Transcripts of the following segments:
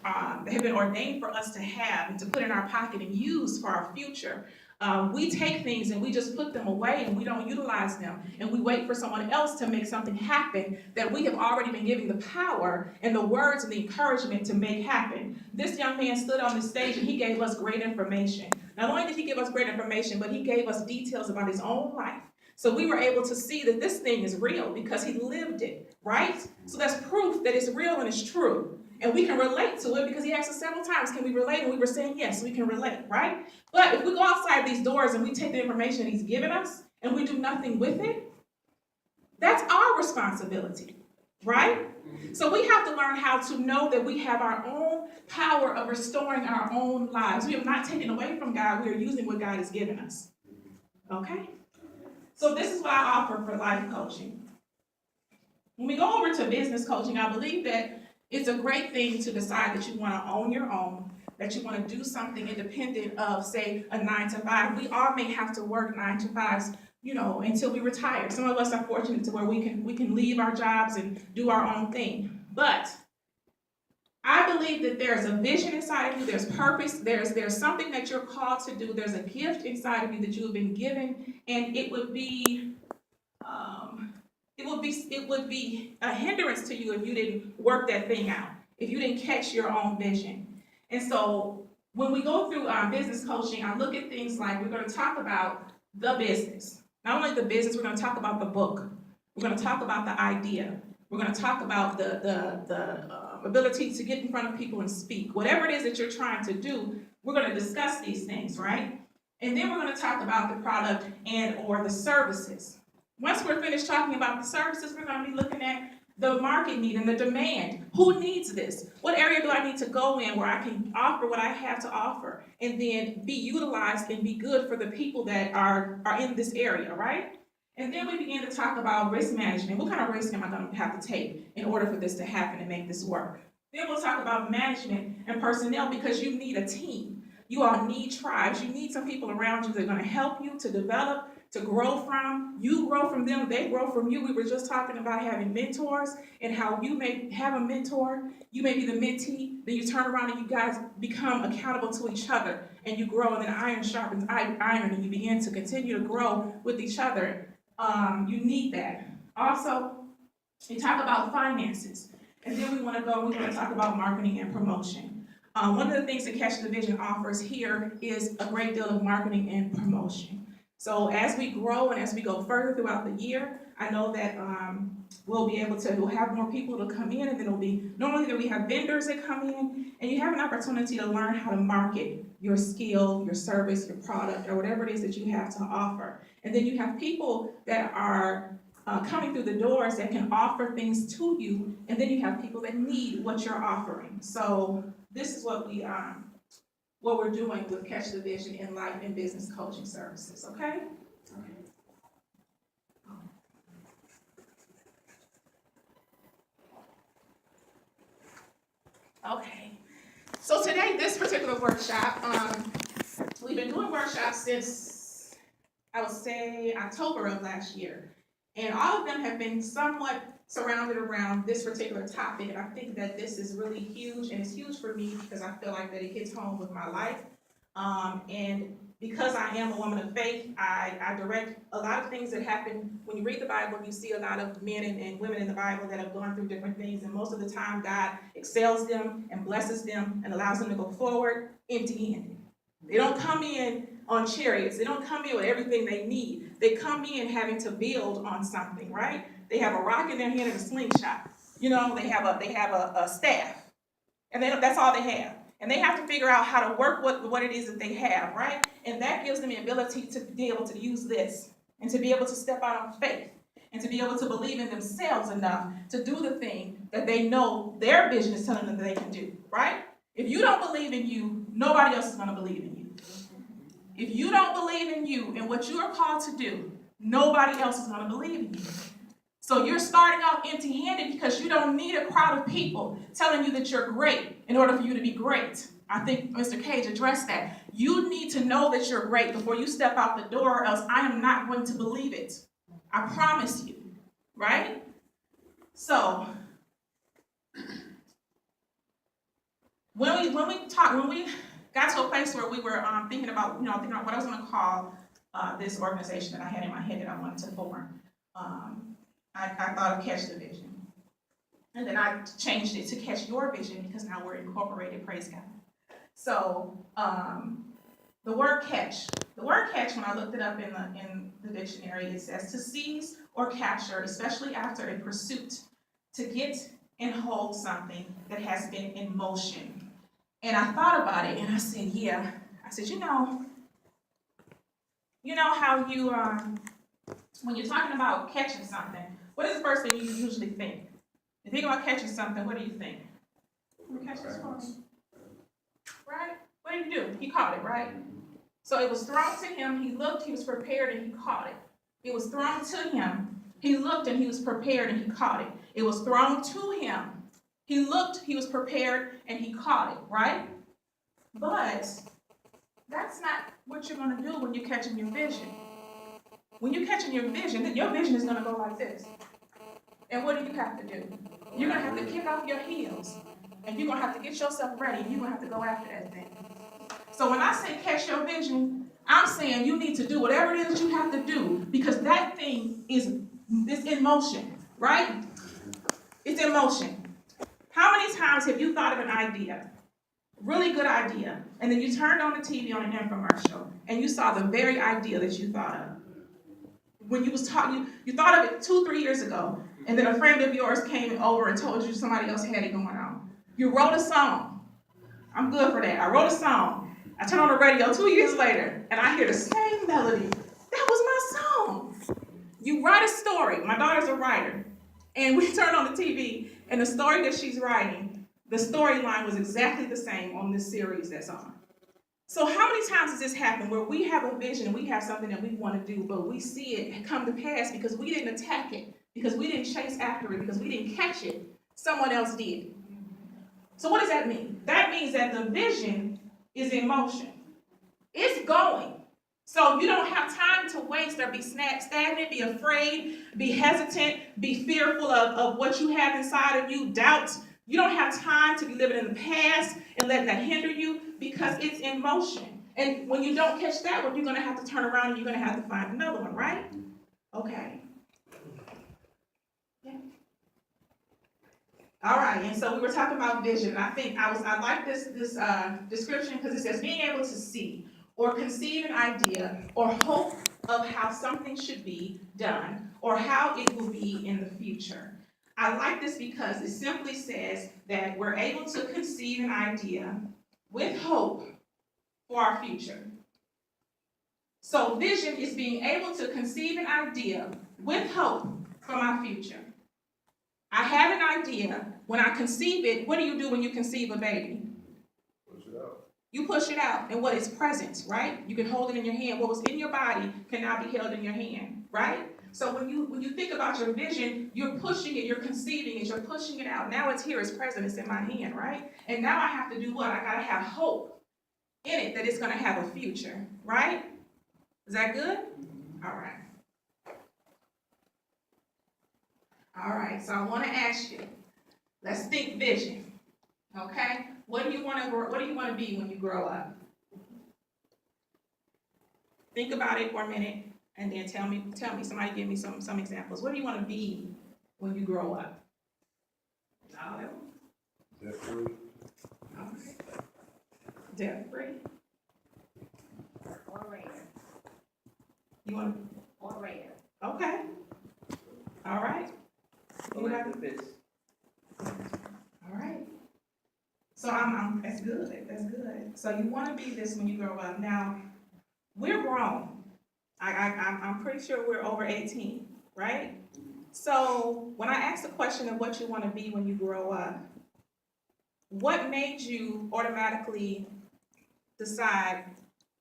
that have been ordained for us to have and to put in our pocket and use for our future. We take things and we just put them away and we don't utilize them. And we wait for someone else to make something happen that we have already been giving the power and the words and the encouragement to make happen. This young man stood on the stage and he gave us great information. Not only did he give us great information, but he gave us details about his own life. So we were able to see that this thing is real because he lived it, right? So that's proof that it's real and it's true. And we can relate to it because he asked us several times, can we relate? And we were saying, yes, we can relate, right? But if we go outside these doors and we take the information that he's given us and we do nothing with it, that's our responsibility, right? So we have to learn how to know that we have our own power of restoring our own lives. We have not taken away from God. We are using what God has given us, okay? So this is what I offer for life coaching. When we go over to business coaching, I believe that it's a great thing to decide that you want to own your own, that you want to do something independent of, say, a 9 to 5. We all may have to work 9 to 5s, until we retire. Some of us are fortunate to where we can leave our jobs and do our own thing. But I believe that there's a vision inside of you, there's purpose, there's something that you're called to do, there's a gift inside of you that you have been given, and it would be a hindrance to you if you didn't work that thing out, if you didn't catch your own vision. And so when we go through business coaching, I look at things like we're going to talk about the business. Not only the business, we're going to talk about the book. We're going to talk about the idea. We're going to talk about the ability to get in front of people and speak. Whatever it is that you're trying to do, we're going to discuss these things, right? And then we're going to talk about the product and or the services. Once we're finished talking about the services, we're going to be looking at the market need and the demand. Who needs this? What area do I need to go in where I can offer what I have to offer and then be utilized and be good for the people that are in this area, right? And then we begin to talk about risk management. What kind of risk am I going to have to take in order for this to happen and make this work? Then we'll talk about management and personnel because you need a team. You all need tribes. You need some people around you that are going to help you to develop, to grow from. You grow from them, they grow from you. We were just talking about having mentors and how you may have a mentor. You may be the mentee, then you turn around and you guys become accountable to each other and you grow, and then iron sharpens iron and you begin to continue to grow with each other. You need that. Also, we talk about finances, and then we're going to talk about marketing and promotion. One of the things that Catch the Vision offers here is a great deal of marketing and promotion. So as we grow and as we go further throughout the year, I know that we'll have more people to come in, and then it'll be, normally that we have vendors that come in, and you have an opportunity to learn how to market your skill, your service, your product, or whatever it is that you have to offer. And then you have people that are coming through the doors that can offer things to you, and then you have people that need what you're offering. So this is what we're doing with Catch the Vision in life and business coaching services, okay? Okay. So today, this particular workshop, we've been doing workshops since, I would say, October of last year. And all of them have been somewhat surrounded around this particular topic. And I think that this is really huge, and it's huge for me because I feel like that it hits home with my life. And because I am a woman of faith, I direct a lot of things that happen. When you read the Bible, you see a lot of men and women in the Bible that have gone through different things, and most of the time God excels them and blesses them and allows them to go forward empty-handed. They don't come in on chariots. They don't come in with everything they need. They come in having to build on something, right? They have a rock in their hand and a slingshot. They have a staff, and that's all they have. And they have to figure out how to work what it is that they have, right? And that gives them the ability to be able to use this and to be able to step out on faith and to be able to believe in themselves enough to do the thing that they know their vision is telling them that they can do, right? If you don't believe in you, nobody else is going to believe in you. If you don't believe in you and what you are called to do, nobody else is going to believe in you. So you're starting off empty-handed because you don't need a crowd of people telling you that you're great in order for you to be great. I think Mr. Cage addressed that. You need to know that you're great before you step out the door, or else I am not going to believe it. I promise you, right? So when we got to a place where we were thinking about what I was going to call this organization that I had in my head that I wanted to form, I thought of Catch the Vision. And then I changed it to Catch Your Vision because now we're incorporated, praise God. So the word catch, when I looked it up in the dictionary, it says to seize or capture, especially after a pursuit, to get and hold something that has been in motion. And I thought about it and I said, yeah. I said, you know how you, when you're talking about catching something, what is the first thing you usually think? You think about catching something, what do you think? Catch this for me. Right? What did he do? He caught it, right? So it was thrown to him, he looked, he was prepared, and he caught it. It was thrown to him, he looked, and he was prepared, and he caught it. It was thrown to him, he looked, he was prepared, and he caught it, right? But that's not what you're going to do when you're catching your vision. When you're catching your vision is going to go like this. And what do you have to do? You're going to have to kick off your heels. And you're going to have to get yourself ready. And you're going to have to go after that thing. So when I say catch your vision, I'm saying you need to do whatever it is that you have to do. Because that thing is in motion. Right? It's in motion. How many times have you thought of an idea? Really good idea. And then you turned on the TV on an infomercial. And you saw the very idea that you thought of. When you was talking, you thought of it 2-3 years ago. And then a friend of yours came over and told you somebody else had it going on. You wrote a song. I'm good for that. I wrote a song. I turn on the radio 2 years later, and I hear the same melody. That was my song. You write a story. My daughter's a writer. And we turned on the TV, and the story that she's writing, the storyline was exactly the same on this series that's on. So how many times has this happened where we have a vision and we have something that we want to do, but we see it come to pass because we didn't attack it, because we didn't chase after it, because we didn't catch it. Someone else did. So what does that mean? That means that the vision is in motion. It's going. So you don't have time to waste or be stagnant, be afraid, be hesitant, be fearful of what you have inside of you, doubt. You don't have time to be living in the past and letting that hinder you because it's in motion. And when you don't catch that one, you're going to have to turn around and you're going to have to find another one, right? Okay. Yeah. All right, and so we were talking about vision. I think I like this description because it says being able to see or conceive an idea or hope of how something should be done or how it will be in the future. I like this because it simply says that we're able to conceive an idea with hope for our future. So vision is being able to conceive an idea with hope for my future. I have an idea. When I conceive it, what do you do when you conceive a baby? Push it out. You push it out, and what is present, right? You can hold it in your hand. What was in your body can now be held in your hand, right? So when you think about your vision, you're pushing it, you're conceiving it, you're pushing it out. Now it's here, it's present, it's in my hand, right? And now I have to do what? I gotta have hope in it that it's gonna have a future, right? Is that good? All right. All right, so I wanna ask you, let's think vision, okay? What do you want to be when you grow up? Think about it for a minute, and then tell me. Somebody give me some examples. What do you want to be when you grow up? Debt-free. All right. Debt-free. Orator. You want? Orator. Okay. All right. Philanthropist. All right. So that's good. That's good. So you want to be this when you grow up. Now, we're grown. I'm pretty sure we're over 18, right? So when I asked the question of what you want to be when you grow up, what made you automatically decide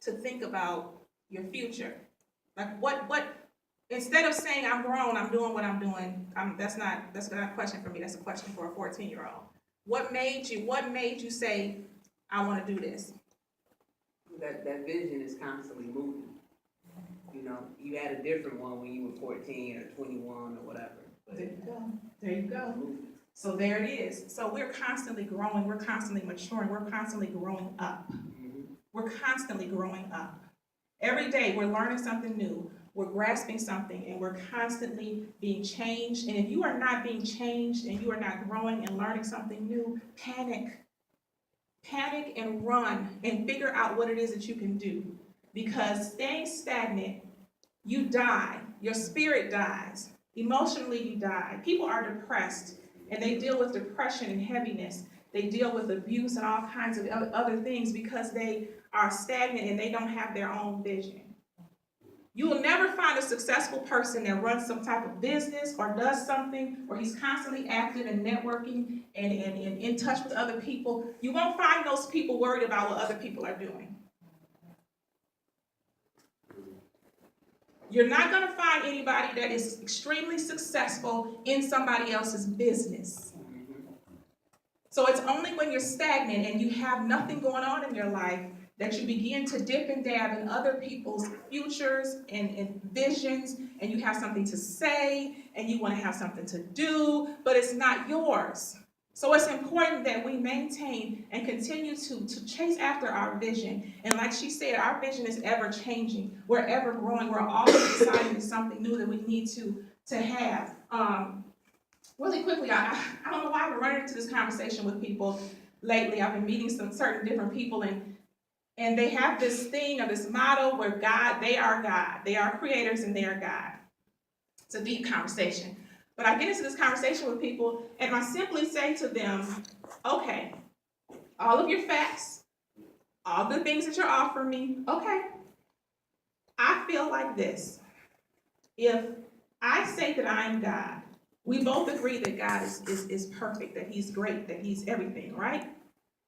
to think about your future? Like what? Instead of saying I'm grown, I'm doing what I'm doing. That's not a question for me. That's a question for a 14-year-old. What made you say, I want to do this? That vision is constantly moving. You know, you had a different one when you were 14 or 21 or whatever. But There you go. There you go. it's moving. So there it is. So we're constantly growing, we're constantly maturing, we're constantly growing up. We're constantly growing up. Every day we're learning something new, we're grasping something, and we're constantly being changed. And if you are not being changed and you are not growing and learning something new, panic. Panic and run and figure out what it is that you can do. Because staying stagnant, you die. Your spirit dies. Emotionally, you die. People are depressed, and they deal with depression and heaviness. They deal with abuse and all kinds of other things because they are stagnant and they don't have their own vision. You will never find a successful person that runs some type of business or does something where he's constantly active and networking and in touch with other people. You won't find those people worried about what other people are doing. You're not going to find anybody that is extremely successful in somebody else's business. So it's only when you're stagnant and you have nothing going on in your life that you begin to dip and dab in other people's futures and visions, and you have something to say, and you want to have something to do, but it's not yours. So it's important that we maintain and continue to chase after our vision. And like she said, our vision is ever changing. We're ever growing. We're always deciding to something new that we need to have. Really quickly, I don't know why I've been running into this conversation with people lately. I've been meeting some certain different people, and they have this thing or this motto where they are God. They are creators and they are God. It's a deep conversation. But I get into this conversation with people, and I simply say to them, okay, all of your facts, all the things that you're offering me, okay, I feel like this. If I say that I am God, we both agree that God is perfect, that he's great, that he's everything, right?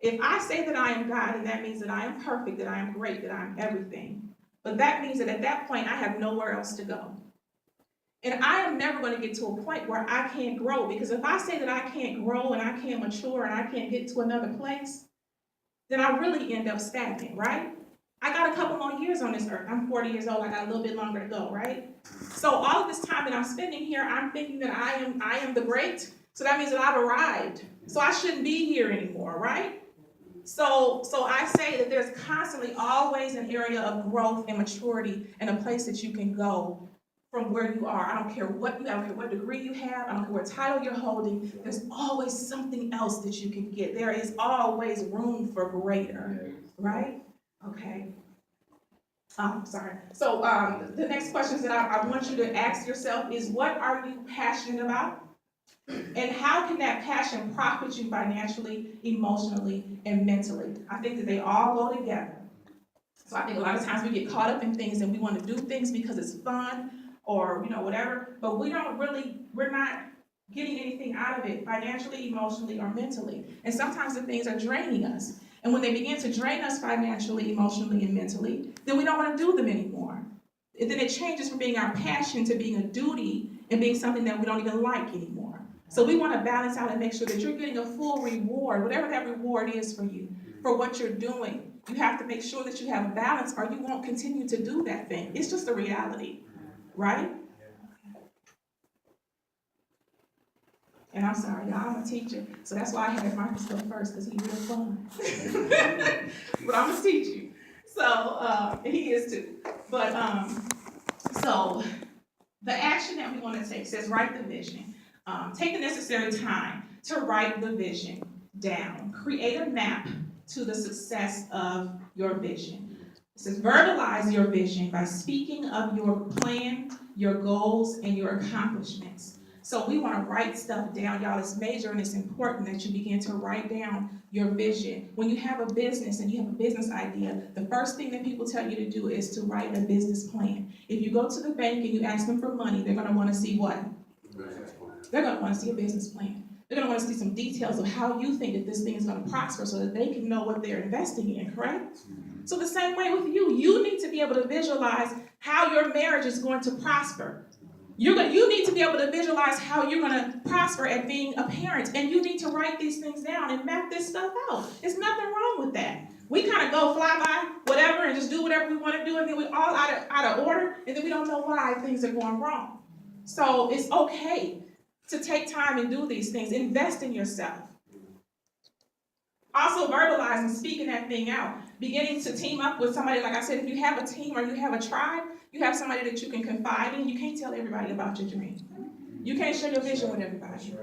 If I say that I am God, and that means that I am perfect, that I am great, that I am everything. But that means that at that point, I have nowhere else to go. And I am never going to get to a point where I can't grow, because if I say that I can't grow and I can't mature and I can't get to another place, then I really end up stagnant, right? I got a couple more years on this earth. I'm 40 years old. I got a little bit longer to go, right? So all of this time that I'm spending here, I'm thinking that I am the great. So that means that I've arrived. So I shouldn't be here anymore, right? So I say that there's constantly always an area of growth and maturity and a place that you can go from where you are. I don't care what degree you have. I don't care what title you're holding. There's always something else that you can get. There is always room for greater, right? Okay. Sorry. So the next questions that I want you to ask yourself is, what are you passionate about? And how can that passion profit you financially, emotionally, and mentally? I think that they all go together. So I think a lot of times we get caught up in things and we want to do things because it's fun or, whatever, but we're not getting anything out of it financially, emotionally, or mentally. And sometimes the things are draining us. And when they begin to drain us financially, emotionally, and mentally, then we don't want to do them anymore. And then it changes from being our passion to being a duty and being something that we don't even like anymore. So we want to balance out and make sure that you're getting a full reward, whatever that reward is for you, for what you're doing. You have to make sure that you have a balance or you won't continue to do that thing. It's just a reality, right? And I'm sorry, y'all, I'm a teacher, so that's why I had Marcus go first, because he's real fun. But I'm going to teach you. So, he is too. But, so, the action that we want to take says write the vision. Take the necessary time to write the vision down. Create a map to the success of your vision. It says verbalize your vision by speaking of your plan, your goals, and your accomplishments. So we want to write stuff down, y'all. It's major and it's important that you begin to write down your vision. When you have a business and you have a business idea, the first thing that people tell you to do is to write a business plan. If you go to the bank and you ask them for money, they're going to want to see what? They're going to want to see a business plan. They're going to want to see some details of how you think that this thing is going to prosper so that they can know what they're investing in, correct? So the same way with you, you need to be able to visualize how your marriage is going to prosper. You need to be able to visualize how you're going to prosper at being a parent, and you need to write these things down and map this stuff out. There's nothing wrong with that. We kind of go fly by whatever and just do whatever we want to do, and then we're all out of order, and then we don't know why things are going wrong. So it's okay to take time and do these things. Invest in yourself. Also verbalizing, speaking that thing out, beginning to team up with somebody. Like I said, if you have a team or you have a tribe, you have somebody that you can confide in. You can't tell everybody about your dream. You can't share your vision with everybody.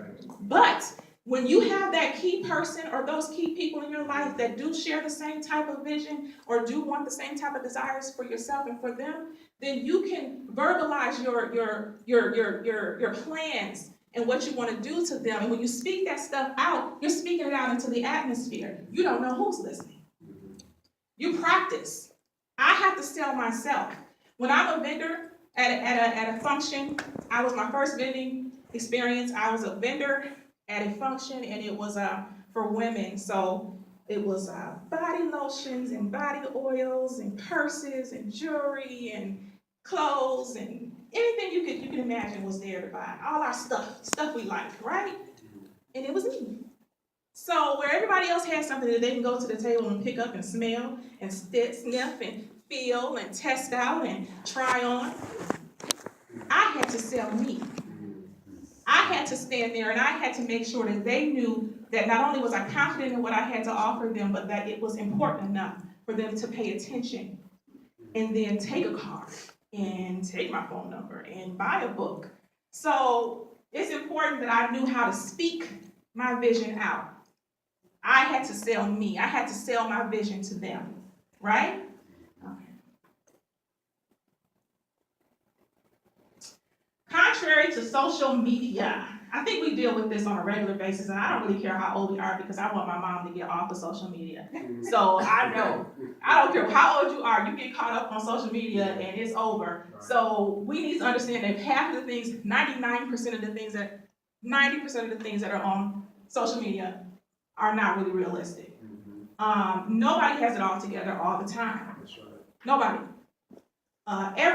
But when you have that key person or those key people in your life that do share the same type of vision or do want the same type of desires for yourself and for them, then you can verbalize your plans and what you want to do to them. And when you speak that stuff out, you're speaking it out into the atmosphere. You don't know who's listening. You practice. I have to sell myself. When I'm a vendor at a function, I was my first vending experience. I was a vendor at a function, and it was for women. So it was body lotions and body oils and purses and jewelry and clothes and anything you can imagine was there to buy. All our stuff we liked, right? And it was me. So where everybody else had something that they can go to the table and pick up and smell and sniff and feel and test out and try on, I had to sell me. I had to stand there and I had to make sure that they knew that not only was I confident in what I had to offer them, but that it was important enough for them to pay attention and then take a card and take my phone number and buy a book. So it's important that I knew how to speak my vision out. I had to sell me. I had to sell my vision to them, right? Okay. Contrary to social media, I think we deal with this on a regular basis, and I don't really care how old we are because I want my mom to get off of social media. So I know, I don't care how old you are, you get caught up on social media and it's over. So we need to understand that half of the things, 90% of the things that are on social media are not really realistic. Nobody has it all together all the time. Nobody. Every